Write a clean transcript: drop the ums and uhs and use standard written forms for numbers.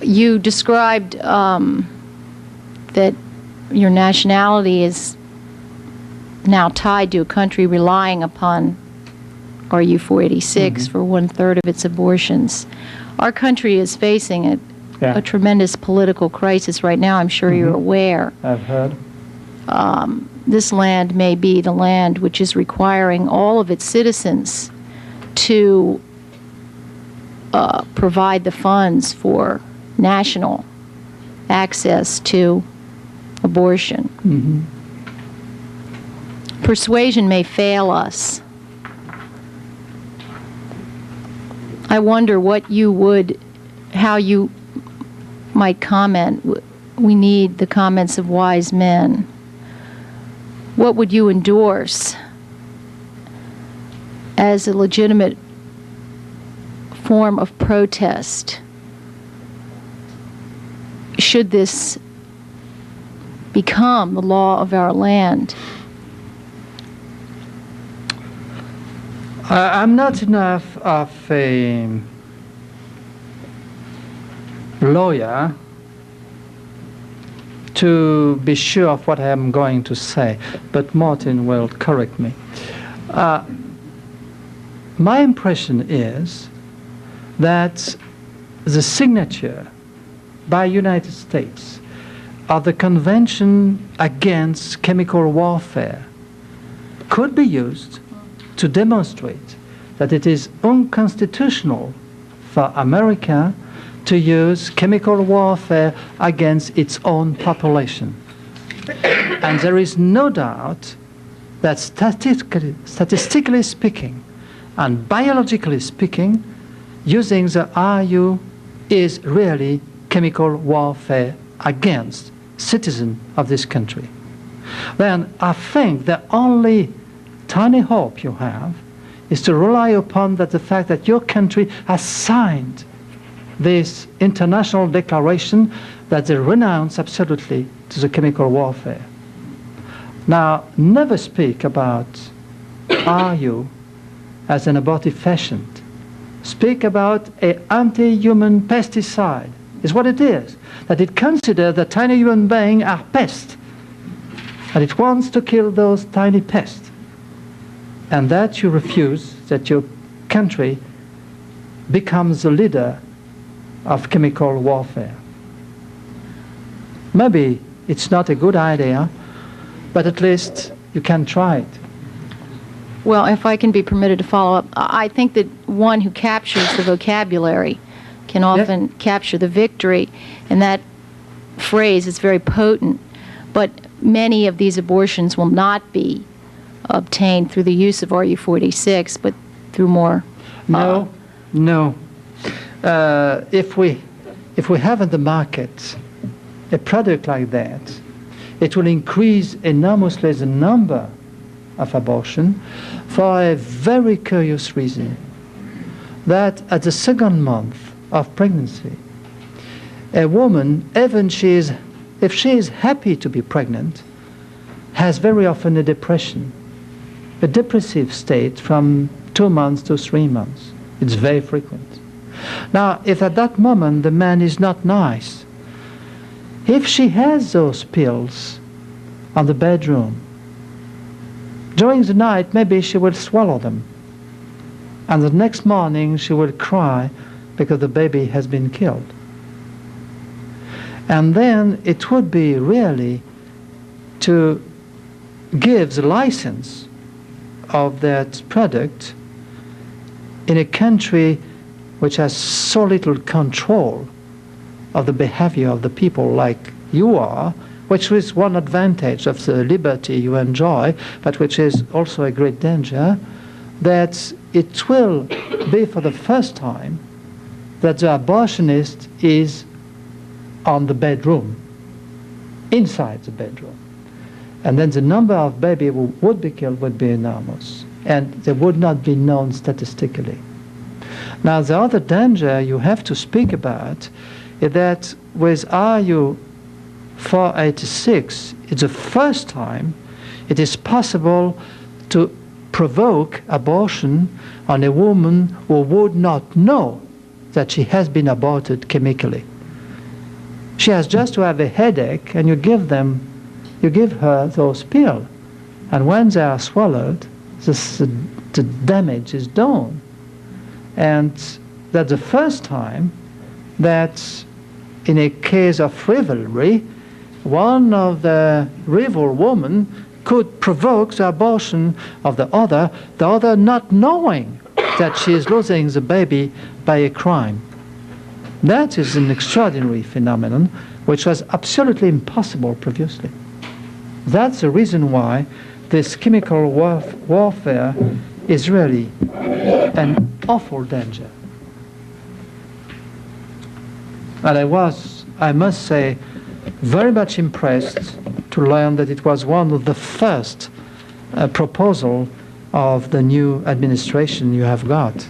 You described that your nationality is now tied to a country relying upon RU 486 for 1/3 of its abortions. Our country is facing a tremendous political crisis right now. I'm sure you're aware. I've heard. This land may be the land which is requiring all of its citizens to provide the funds for national access to abortion. Persuasion may fail us. I wonder how you might comment. We need the comments of wise men. What would you endorse as a legitimate form of protest should this become the law of our land? I'm not enough of a lawyer to be sure of what I am going to say, but Martin will correct me. My impression is that the signature by United States of the Convention Against Chemical Warfare could be used to demonstrate that it is unconstitutional for America to use chemical warfare against its own population. And there is no doubt that statistically speaking and biologically speaking, using the RU is really chemical warfare against citizens of this country. Then I think the only tiny hope you have is to rely upon the fact that your country has signed this international declaration that they renounce absolutely to the chemical warfare. Now, never speak about RU as an abortifacient. Speak about an anti-human pesticide. Is what it is. That it considers that tiny human beings are pests. And it wants to kill those tiny pests. And that you refuse, that your country becomes the leader of chemical warfare. Maybe it's not a good idea, but at least you can try it. Well, if I can be permitted to follow up, I think that one who captures the vocabulary can often capture the victory, and that phrase is very potent. But many of these abortions will not be obtained through the use of RU-46, but through more... No. If we have in the market a product like that, it will increase enormously the number of abortion for a very curious reason, that at the second month of pregnancy, a woman, even if she is happy to be pregnant, has very often a depression, a depressive state from 2 months to 3 months. It's very frequent. Now, if at that moment the man is not nice, if she has those pills on the bedroom, during the night maybe she will swallow them, and the next morning she will cry because the baby has been killed. And then it would be really to give the license of that product in a country which has so little control of the behavior of the people like you are, which is one advantage of the liberty you enjoy, but which is also a great danger, that it will be for the first time that the abortionist is on the bedroom, inside the bedroom. And then the number of babies who would be killed would be enormous, and they would not be known statistically. Now, the other danger you have to speak about is that with RU 486, it's the first time it is possible to provoke abortion on a woman who would not know that she has been aborted chemically. She has just to have a headache, and you give her those pills. And when they are swallowed, the damage is done. And that's the first time that in a case of rivalry, one of the rival women could provoke the abortion of the other not knowing that she is losing the baby by a crime. That is an extraordinary phenomenon which was absolutely impossible previously. That's the reason why this chemical warfare is really an awful danger. And I must say, very much impressed to learn that it was one of the first proposals of the new administration you have got.